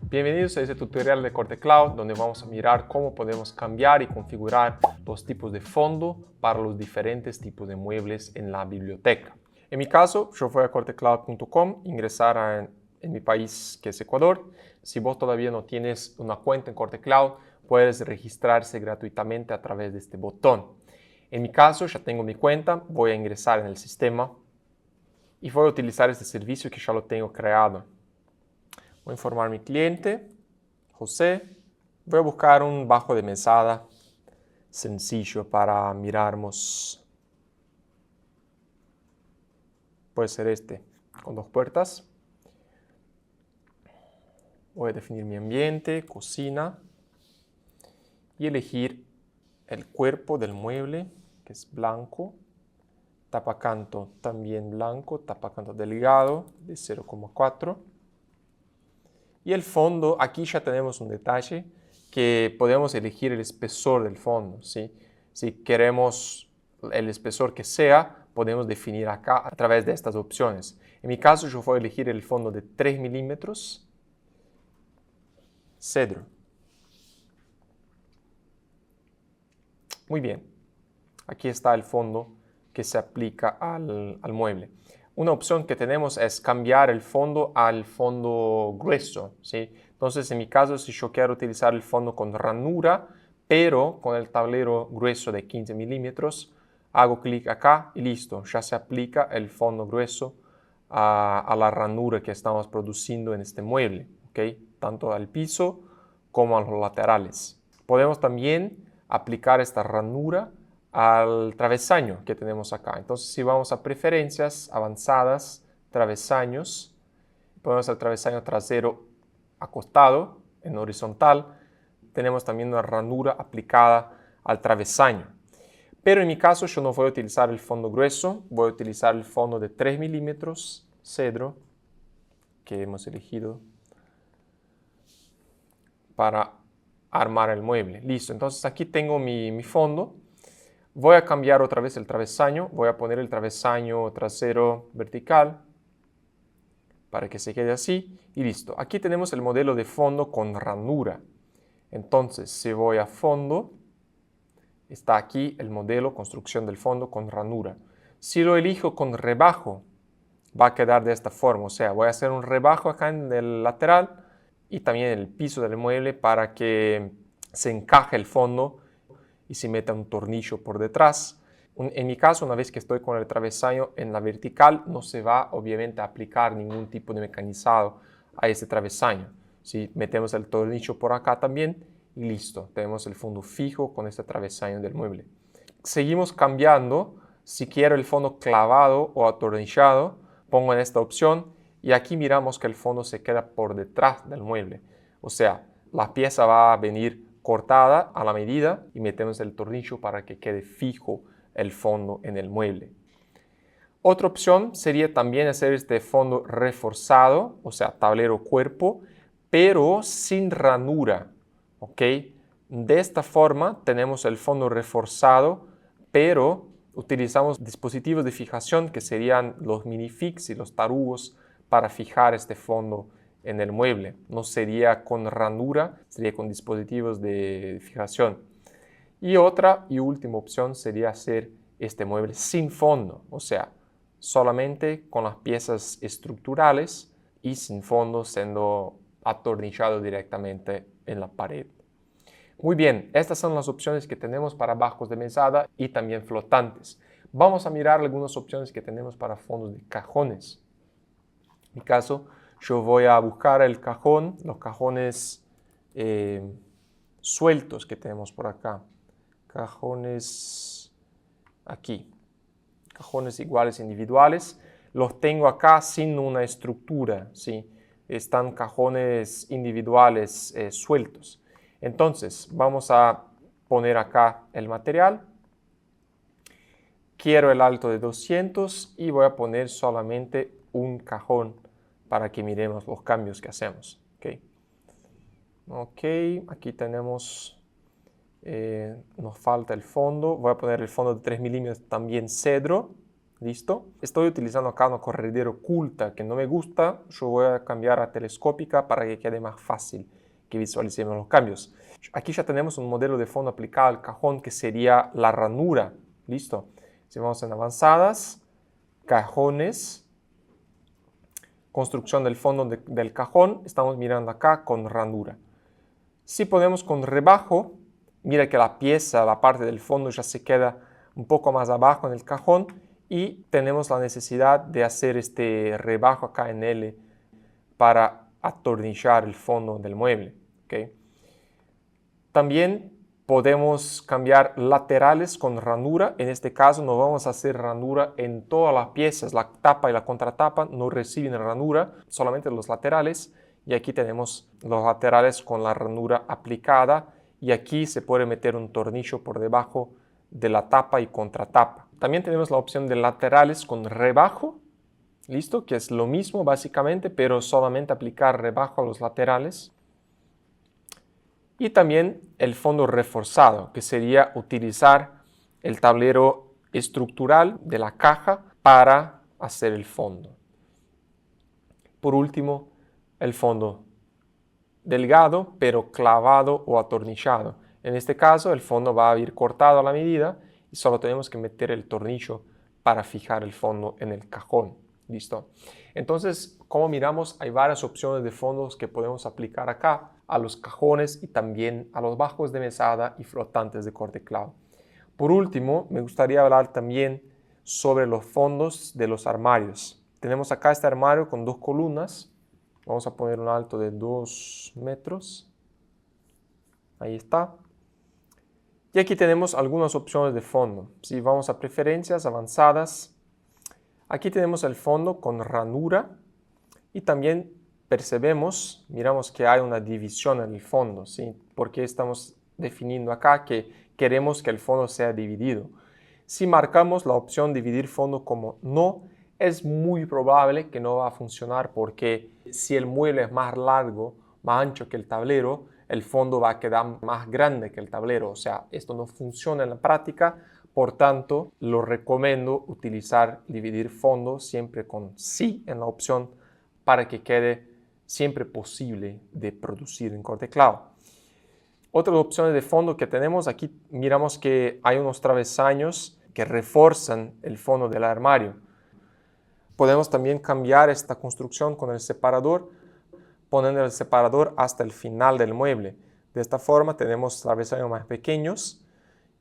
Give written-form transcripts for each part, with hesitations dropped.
Bienvenidos a este tutorial de Corte Cloud, donde vamos a mirar cómo podemos cambiar y configurar los tipos de fondo para los diferentes tipos de muebles en la biblioteca. En mi caso, yo voy a cortecloud.com, ingresar en mi país, que es Ecuador. Si vos todavía no tienes una cuenta en Corte Cloud, puedes registrarse gratuitamente a través de este botón. En mi caso, ya tengo mi cuenta, voy a ingresar en el sistema y voy a utilizar este servicio que ya lo tengo creado. Voy a informar a mi cliente, José. Voy a buscar un bajo de mesada sencillo para mirarmos. Puede ser este, con 2 puertas. Voy a definir mi ambiente, cocina, y elegir el cuerpo del mueble, que es blanco. Tapacanto también blanco, tapacanto delgado de 0,4. Y el fondo, aquí ya tenemos un detalle que podemos elegir el espesor del fondo, ¿sí? Si queremos el espesor que sea, podemos definir acá a través de estas opciones. En mi caso, yo voy a elegir el fondo de 3 milímetros, cedro. Muy bien. Aquí está el fondo que se aplica al mueble. Una opción que tenemos es cambiar el fondo al fondo grueso, ¿sí? Entonces, en mi caso, si yo quiero utilizar el fondo con ranura, pero con el tablero grueso de 15 milímetros, hago clic acá y listo, ya se aplica el fondo grueso a la ranura que estamos produciendo en este mueble, ¿ok? Tanto al piso como a los laterales. Podemos también aplicar esta ranura al travesaño que tenemos acá. Entonces, si vamos a preferencias avanzadas, travesaños, ponemos el travesaño trasero acostado en horizontal, tenemos también una ranura aplicada al travesaño. Pero en mi caso yo no voy a utilizar el fondo grueso, voy a utilizar el fondo de 3 milímetros, cedro, que hemos elegido para armar el mueble. Listo, entonces aquí tengo mi fondo. Voy a cambiar otra vez el travesaño, voy a poner el travesaño trasero vertical para que se quede así y listo. Aquí tenemos el modelo de fondo con ranura. Entonces, si voy a fondo, está aquí el modelo construcción del fondo con ranura. Si lo elijo con rebajo, va a quedar de esta forma, o sea, voy a hacer un rebajo acá en el lateral y también en el piso del mueble para que se encaje el fondo y se meta un tornillo por detrás. En mi caso, una vez que estoy con el travesaño en la vertical, no se va obviamente a aplicar ningún tipo de mecanizado a ese travesaño. Si metemos el tornillo por acá también y listo, tenemos el fondo fijo con este travesaño del mueble. Seguimos cambiando. Si quiero el fondo clavado o atornillado, pongo en esta opción y aquí miramos que el fondo se queda por detrás del mueble. O sea, la pieza va a venir cortada a la medida y metemos el tornillo para que quede fijo el fondo en el mueble. Otra opción sería también hacer este fondo reforzado, o sea, tablero cuerpo, pero sin ranura, ¿ok? De esta forma tenemos el fondo reforzado, pero utilizamos dispositivos de fijación que serían los minifix y los tarugos para fijar este fondo en el mueble. No sería con ranura, sería con dispositivos de fijación. Y otra y última opción sería hacer este mueble sin fondo, o sea, solamente con las piezas estructurales y sin fondo siendo atornillado directamente en la pared. Muy bien, estas son las opciones que tenemos para bajos de mesada y también flotantes. Vamos a mirar algunas opciones que tenemos para fondos de cajones. En mi caso, yo voy a buscar el cajón, los cajones sueltos que tenemos por acá. Cajones aquí. Cajones iguales individuales. Los tengo acá sin una estructura, ¿sí? Están cajones individuales sueltos. Entonces, vamos a poner acá el material. Quiero el alto de 200 y voy a poner solamente un cajón para que miremos los cambios que hacemos. Ok, aquí tenemos Nos falta el fondo. Voy a poner el fondo de 3 milímetros también cedro. ¿Listo? Estoy utilizando acá una corredera oculta que no me gusta. Yo voy a cambiar a telescópica para que quede más fácil que visualicemos los cambios. Aquí ya tenemos un modelo de fondo aplicado al cajón que sería la ranura. ¿Listo? Si vamos en avanzadas, cajones, construcción del fondo del cajón, estamos mirando acá con ranura. Si ponemos con rebajo, mira que la pieza, la parte del fondo ya se queda un poco más abajo en el cajón y tenemos la necesidad de hacer este rebajo acá en L para atornillar el fondo del mueble. ¿Okay? También podemos cambiar laterales con ranura. En este caso no vamos a hacer ranura en todas las piezas. La tapa y la contratapa no reciben ranura, solamente los laterales. Y aquí tenemos los laterales con la ranura aplicada. Y aquí se puede meter un tornillo por debajo de la tapa y contratapa. También tenemos la opción de laterales con rebajo. ¿Listo? Que es lo mismo básicamente, pero solamente aplicar rebajo a los laterales. Y también el fondo reforzado, que sería utilizar el tablero estructural de la caja para hacer el fondo. Por último, el fondo delgado, pero clavado o atornillado. En este caso, el fondo va a ir cortado a la medida y solo tenemos que meter el tornillo para fijar el fondo en el cajón. ¿Listo? Entonces, como miramos, hay varias opciones de fondos que podemos aplicar acá a los cajones y también a los bajos de mesada y flotantes de corte clavo. Por último, me gustaría hablar también sobre los fondos de los armarios. Tenemos acá este armario con 2 columnas. Vamos a poner un alto de 2 metros. Ahí está. Y aquí tenemos algunas opciones de fondo. Si vamos a preferencias avanzadas, aquí tenemos el fondo con ranura y también miramos que hay una división en el fondo, ¿sí? Porque estamos definiendo acá que queremos que el fondo sea dividido. Si marcamos la opción dividir fondo como no, es muy probable que no va a funcionar porque si el mueble es más largo, más ancho que el tablero, el fondo va a quedar más grande que el tablero. O sea, esto no funciona en la práctica. Por tanto, lo recomiendo utilizar dividir fondo siempre con sí en la opción para que quede siempre posible de producir en corte clavo. Otras opciones de fondo que tenemos, aquí miramos que hay unos travesaños que refuerzan el fondo del armario. Podemos también cambiar esta construcción con el separador, poniendo el separador hasta el final del mueble. De esta forma tenemos travesaños más pequeños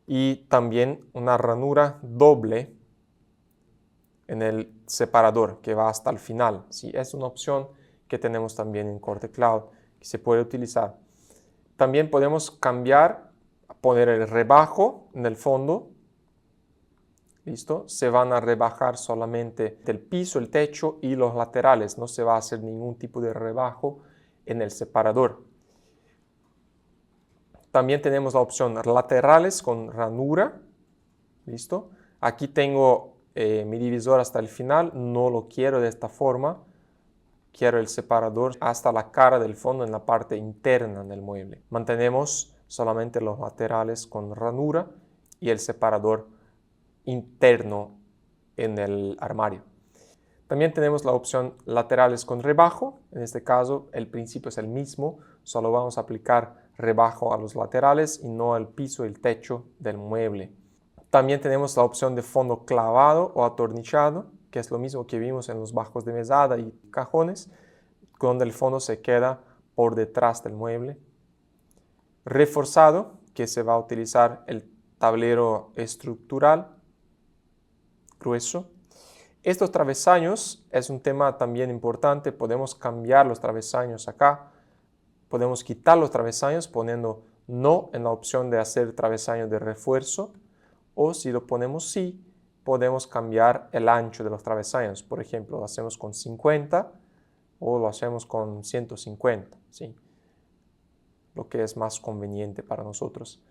y también una ranura doble en el separador que va hasta el final. ¿Sí? Es una opción que tenemos también en corte clavo que se puede utilizar. También podemos cambiar, poner el rebajo en el fondo. ¿Listo? Se van a rebajar solamente el piso, el techo y los laterales. No se va a hacer ningún tipo de rebajo en el separador. También tenemos la opción laterales con ranura. ¿Listo? Aquí tengo mi divisor hasta el final. No lo quiero de esta forma. Quiero el separador hasta la cara del fondo en la parte interna del mueble. Mantenemos solamente los laterales con ranura y el separador interno en el armario. También tenemos la opción laterales con rebajo. En este caso el principio es el mismo, solo vamos a aplicar rebajo a los laterales y no al piso y el techo del mueble. También tenemos la opción de fondo clavado o atornillado, que es lo mismo que vimos en los bajos de mesada y cajones, donde el fondo se queda por detrás del mueble. Reforzado, que se va a utilizar el tablero estructural grueso. Estos travesaños es un tema también importante. Podemos cambiar los travesaños acá. Podemos quitar los travesaños poniendo no en la opción de hacer travesaño de refuerzo. O si lo ponemos sí, podemos cambiar el ancho de los travesaños. Por ejemplo, lo hacemos con 50 o lo hacemos con 150. ¿Sí? Lo que es más conveniente para nosotros.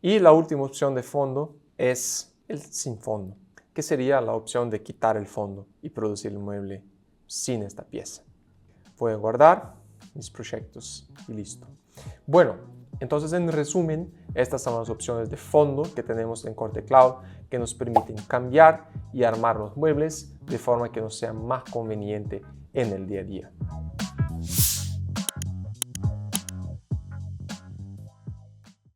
Y la última opción de fondo es el sin fondo, que sería la opción de quitar el fondo y producir el mueble sin esta pieza. Voy a guardar mis proyectos y listo. Bueno, Entonces, en resumen, estas son las opciones de fondo que tenemos en Corte Cloud que nos permiten cambiar y armar los muebles de forma que nos sea más conveniente en el día a día.